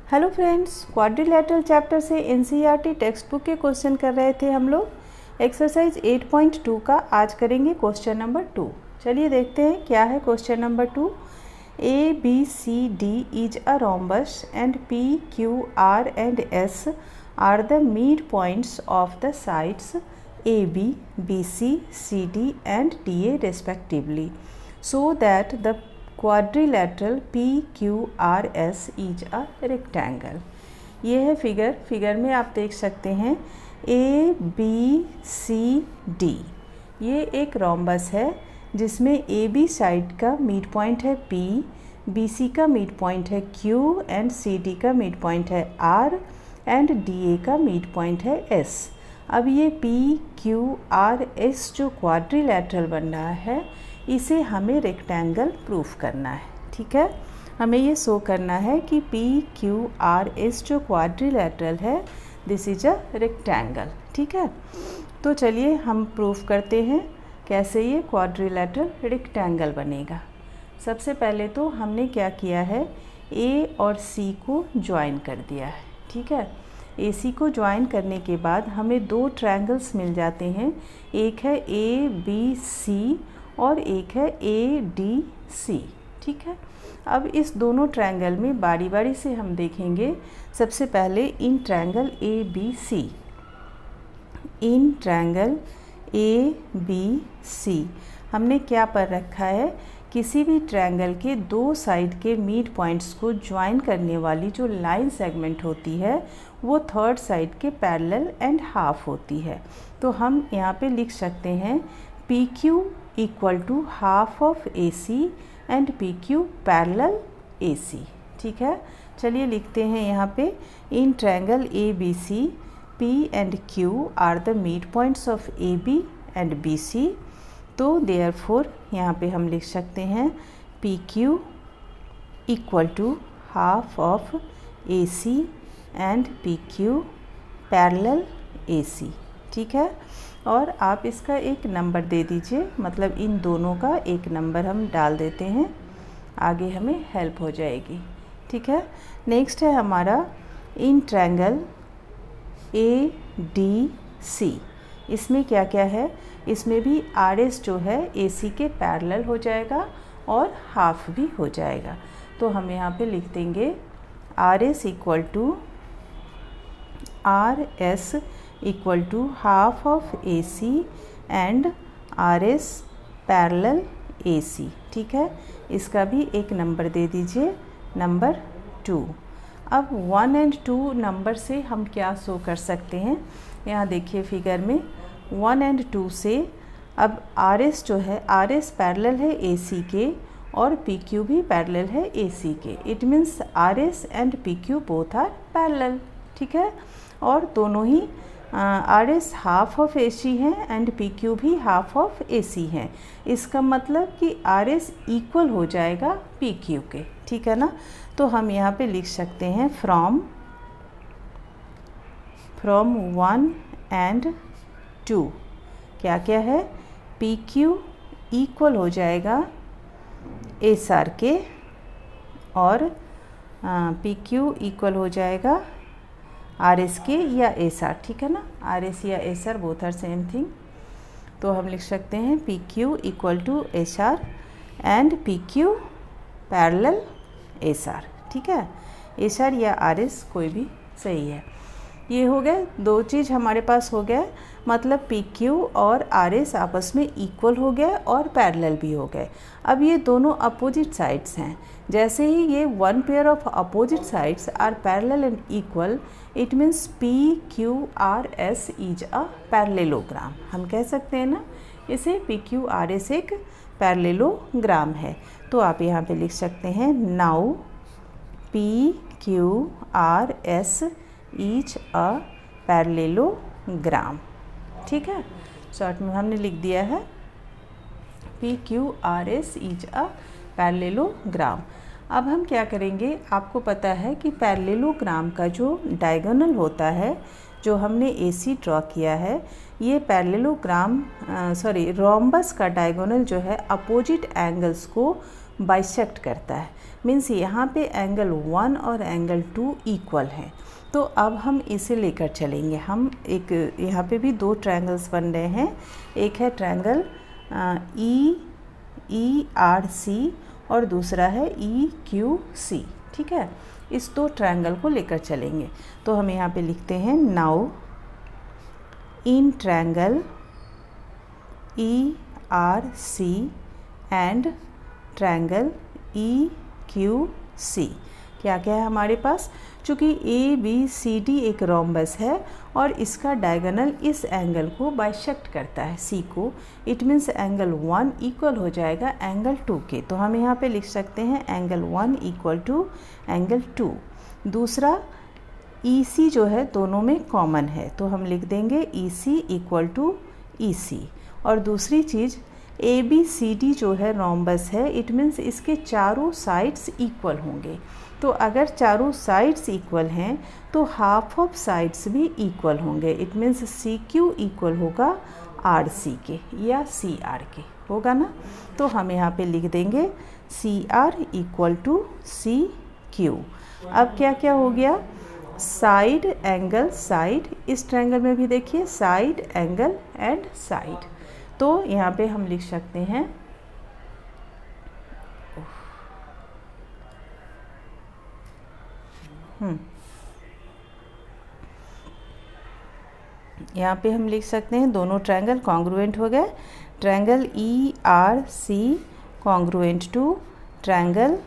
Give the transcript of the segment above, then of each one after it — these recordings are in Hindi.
हेलो फ्रेंड्स, क्वाड्रिलेटरल चैप्टर से एनसीईआरटी टेक्स्ट बुक के क्वेश्चन कर रहे थे हम लोग। एक्सरसाइज 8.2 का आज करेंगे क्वेश्चन नंबर 2। चलिए देखते हैं क्या है question number 2। A B C D is a rhombus and P Q R and S are the mid points of the sides A B C C D and D A respectively so that the quadrilateral PQRS is a rectangle. ये है फिगर में आप देख सकते हैं ABCD। ये एक रोम्बस है जिसमें AB साइड का मिड पॉइंट है P, BC का मिड पॉइंट है Q एंड CD का मिड पॉइंट है R एंड DA का मिड पॉइंट है S। अब ये PQRS जो क्वाड्रिलेटरल बन रहा है इसे हमें रेक्टेंगल प्रूफ करना है। ठीक है, हमें ये शो करना है कि PQRS जो क्वाड्रिलेटरल है दिस इज अ रेक्टेंगल। ठीक है, तो चलिए हम प्रूफ करते हैं कैसे ये क्वाड्रिलेटरल रेक्टेंगल बनेगा। सबसे पहले तो हमने क्या किया है, A और C को ज्वाइन कर दिया है। ठीक है, AC को ज्वाइन करने के बाद हमें दो ट्रायंगल्स मिल जाते हैं, एक है ABC और एक है ADC। ठीक है, अब इस दोनों ट्रायंगल में बारी बारी से हम देखेंगे। सबसे पहले इन ट्रायंगल ABC, इन ट्रायंगल ABC हमने क्या पर रखा है, किसी भी ट्रायंगल के दो साइड के मिड पॉइंट्स को ज्वाइन करने वाली जो लाइन सेगमेंट होती है वो थर्ड साइड के पैरेलल एंड हाफ होती है। तो हम यहाँ पे लिख सकते हैं PQ equal to half of AC and PQ parallel AC। ठीक है, चलिए लिखते हैं यहाँ पे in triangle ABC P and Q are the mid points of AB and BC। तो देयरफॉर यहाँ पे हम लिख सकते हैं PQ equal to half of AC and PQ parallel AC। ठीक है, और आप इसका एक नंबर दे दीजिए, मतलब इन दोनों का एक नंबर हम डाल देते हैं, आगे हमें हेल्प हो जाएगी। ठीक है, नेक्स्ट है हमारा इन ट्रायंगल ADC। इसमें क्या क्या है, इसमें भी RS जो है AC के पैरेलल हो जाएगा और हाफ भी हो जाएगा। तो हम यहाँ पे लिख देंगे RS equal to RS equal to half of AC and RS parallel AC। ठीक है, इसका भी एक नंबर दे दीजिए, नंबर 2। अब 1 एंड 2 नंबर से हम क्या शो कर सकते हैं, यहाँ देखिए फिगर में 1 एंड 2 से अब RS जो है RS पैरेलल है AC के और PQ भी पैरेलल है AC के। It means RS and PQ both are parallel. ठीक है, और दोनों ही RS हाफ ऑफ AC हैं एंड PQ भी हाफ ऑफ AC हैं। इसका मतलब कि RS इक्वल हो जाएगा PQ के। ठीक है ना, तो हम यहाँ पे लिख सकते हैं फ्रॉम 1 एंड 2 क्या क्या है, PQ इक्वल हो जाएगा SR के और PQ इक्वल हो जाएगा RS के या SR। ठीक है ना, RS या SR both are same thing. तो हम लिख सकते हैं PQ equal to SR and PQ parallel SR। ठीक है, SR या RS कोई भी सही है। ये हो गए, दो चीज़ हमारे पास हो गया, मतलब PQ और RS आपस में इक्वल हो गए और पैरेलल भी हो गए। अब ये दोनों अपोजिट साइड्स हैं, जैसे ही ये one pair of opposite sides are parallel and equal, it means PQRS is a parallelogram. हम कह सकते हैं ना इसे PQRS एक पैरेललोग्राम है। तो आप यहाँ पे लिख सकते हैं now PQRS is a parallelogram. ठीक है, शॉर्ट में हमने लिख दिया है PQRS इज अ पैरेललोग्राम। अब हम क्या करेंगे, आपको पता है कि पैरेललोग्राम का जो डायगोनल होता है, जो हमने AC ड्रॉ किया है, ये पैरेललोग्राम रोम्बस का डायगोनल जो है अपोजिट एंगल्स को बाइसेक्ट करता है, मीन्स यहाँ पे एंगल 1 और एंगल 2 इक्वल हैं। तो अब हम इसे लेकर चलेंगे। हम एक यहाँ पे भी दो ट्रायंगल्स बन रहे हैं, एक है ट्रायंगल ERC और दूसरा है EQC, ठीक है। इस दो ट्रायंगल को लेकर चलेंगे। तो हम यहाँ पे लिखते हैं now in triangle ERC and triangle EQC क्या क्या है हमारे पास। चूँकि ABCD एक रोम्बस है और इसका डायगोनल इस एंगल को बाइसेक्ट करता है C को, इट मीन्स एंगल 1 इक्वल हो जाएगा एंगल 2 के। तो हम यहाँ पे लिख सकते हैं एंगल 1 इक्वल टू एंगल 2। दूसरा EC जो है दोनों में कॉमन है, तो हम लिख देंगे EC इक्वल टू EC। और दूसरी चीज़ ABCD जो है रोम्बस है, इट मीन्स इसके चारों साइड्स इक्वल होंगे। तो अगर चारों साइड्स इक्वल हैं तो हाफ ऑफ साइड्स भी इक्वल होंगे, इट मीन्स CQ इक्वल होगा RC के या CR के, होगा ना। तो हम यहाँ पे लिख देंगे CR इक्वल टू CQ। अब क्या क्या हो गया, साइड एंगल साइड, इस ट्रायंगल में भी देखिए साइड एंगल एंड साइड। तो यहाँ पे हम लिख सकते हैं यहाँ पे हम लिख सकते हैं दोनों ट्रायंगल कॉन्ग्रुएंट हो गए। Triangle ERC congruent to triangle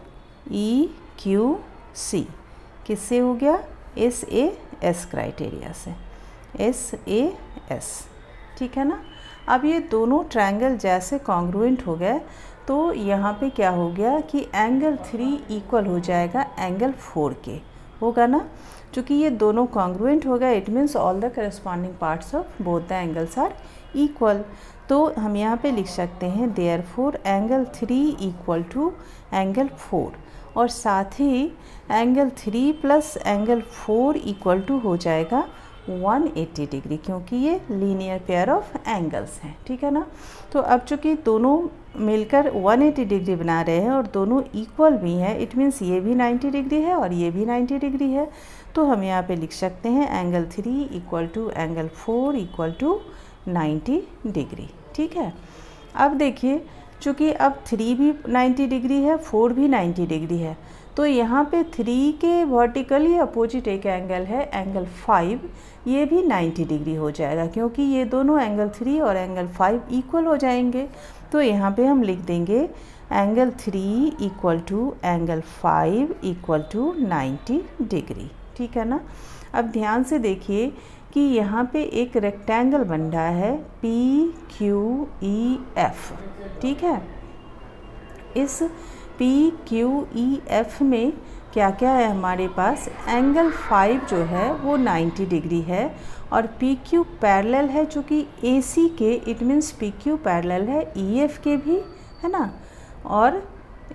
EQC किससे हो गया, SAS क्राइटेरिया से, SAS, ठीक है ना। अब ये दोनों ट्रायंगल जैसे कॉन्ग्रुएंट हो गए तो यहाँ पे क्या हो गया कि एंगल 3 इक्वल हो जाएगा एंगल 4 के, होगा ना। चूँकि ये दोनों कॉन्ग्रुएंट हो गए, it means all the corresponding parts of both the angles are equal. तो हम यहाँ पे लिख सकते हैं therefore angle 3 equal to angle 4, और साथ ही angle 3 plus angle 4 equal to हो जाएगा 180 डिग्री, क्योंकि ये लीनियर पेयर ऑफ एंगल्स हैं, ठीक है ना। तो अब चूँकि दोनों मिलकर 180 डिग्री बना रहे हैं और दोनों इक्वल भी हैं, इट मीन्स ये भी 90 डिग्री है और ये भी 90 डिग्री है। तो हम यहाँ पे लिख सकते हैं angle 3 equal to angle 4 equal to 90 degree, ठीक है। अब देखिए चूँकि अब 3 भी 90 डिग्री है, 4 भी 90 डिग्री है, तो यहाँ पे 3 के वर्टिकली अपोजिट एक एंगल है एंगल 5, ये भी 90 डिग्री हो जाएगा, क्योंकि ये दोनों एंगल 3 और एंगल 5 इक्वल हो जाएंगे। तो यहाँ पे हम लिख देंगे angle 3 equal to angle 5 equal to 90 degree, ठीक है ना। अब ध्यान से देखिए कि यहाँ पे एक रेक्टेंगल बन रहा है PQEF, ठीक है। इस PQEF में क्या क्या है हमारे पास, एंगल 5 जो है वो 90 डिग्री है और PQ पैरेलल है, चूँकि AC के, इट मीन्स PQ पैरेलल है EF के भी, है ना, और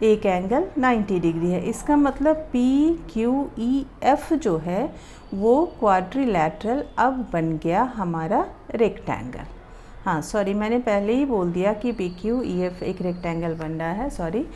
एक एंगल 90 डिग्री है। इसका मतलब PQEF जो है वो क्वाड्रिलैटरल अब बन गया हमारा रेक्टेंगल। हाँ सॉरी, मैंने पहले ही बोल दिया कि PQEF एक रेक्टेंगल बन रहा है, सॉरी।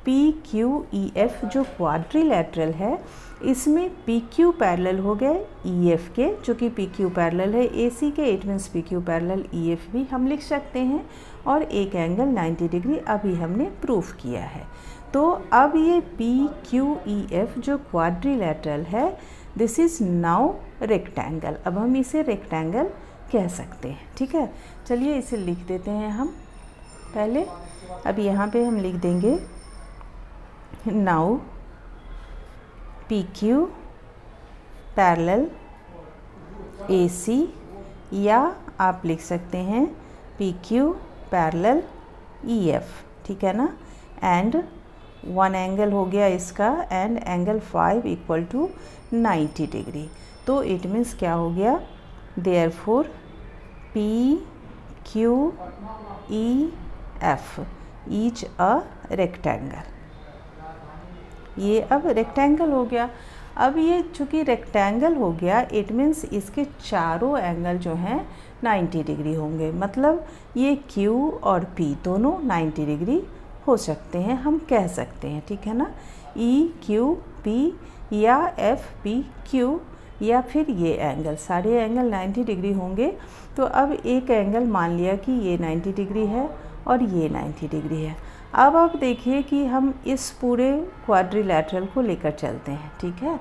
PQEF जो क्वाड्रिलैटरल है, इसमें PQ पैरेलल हो गए EF के, चूँकि PQ पैरेलल है AC के, it means PQ parallel EF भी हम लिख सकते हैं, और एक एंगल 90 डिग्री अभी हमने प्रूफ किया है। तो अब ये PQEF जो क्वाड्रिलैटरल है, दिस इज़ नाउ रेक्टेंगल। अब हम इसे रेक्टेंगल कह सकते हैं, ठीक है। चलिए इसे लिख देते हैं हम पहले। अब यहाँ पे हम लिख देंगे नाउ PQ पैरेलल AC, या आप लिख सकते हैं PQ पैरेलल EF, ठीक है ना। एंड वन एंगल हो गया इसका, and angle 5 equal to 90 degree. तो इट मीन्स क्या हो गया, therefore PQEF each a rectangle. ये अब रेक्टेंगल हो गया। अब ये चूँकि रेक्टेंगल हो गया, इट मीन्स इसके चारों एंगल जो हैं 90 डिग्री होंगे, मतलब ये Q और P दोनों 90 डिग्री हो सकते हैं, हम कह सकते हैं, ठीक है ना। ई क्यू पी या एफ पी क्यू या फिर ये एंगल, सारे एंगल 90 डिग्री होंगे। तो अब एक एंगल मान लिया कि ये 90 डिग्री है और ये 90 डिग्री है। अब आप देखिए कि हम इस पूरे क्वाड्रिलैटरल को लेकर चलते हैं, ठीक है।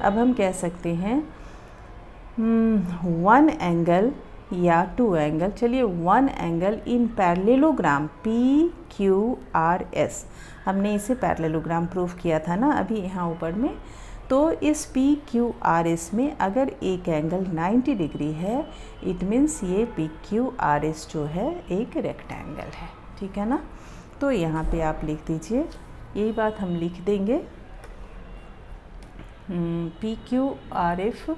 अब हम कह सकते हैं वन एंगल या टू एंगल, चलिए one angle in parallelogram P Q R S, हमने इसे पैरेललोग्राम प्रूफ किया था ना अभी यहाँ ऊपर में। तो इस पी क्यू आर एस में अगर एक एंगल 90 डिग्री है, इट मीन्स ये पी क्यू आर एस जो है एक रेक्टेंगल है, ठीक है ना। तो यहाँ पे आप लिख दीजिए, यही बात हम लिख देंगे, पी क्यू आर एफ,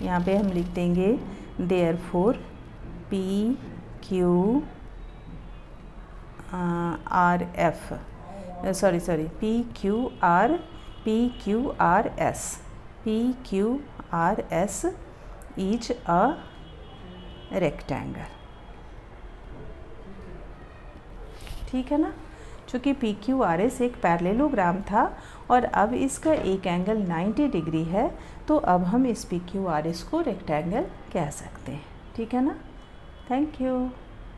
यहाँ पे हम लिख देंगे therefore P Q R F, sorry P Q R S is a rectangle, ठीक है ना। चूँकि पी क्यू आर एस एक पैरेललोग्राम था और अब इसका एक एंगल 90 डिग्री है, तो अब हम इस पी क्यू आर एस को रेक्टेंगल कह सकते हैं, ठीक है ना। Thank you.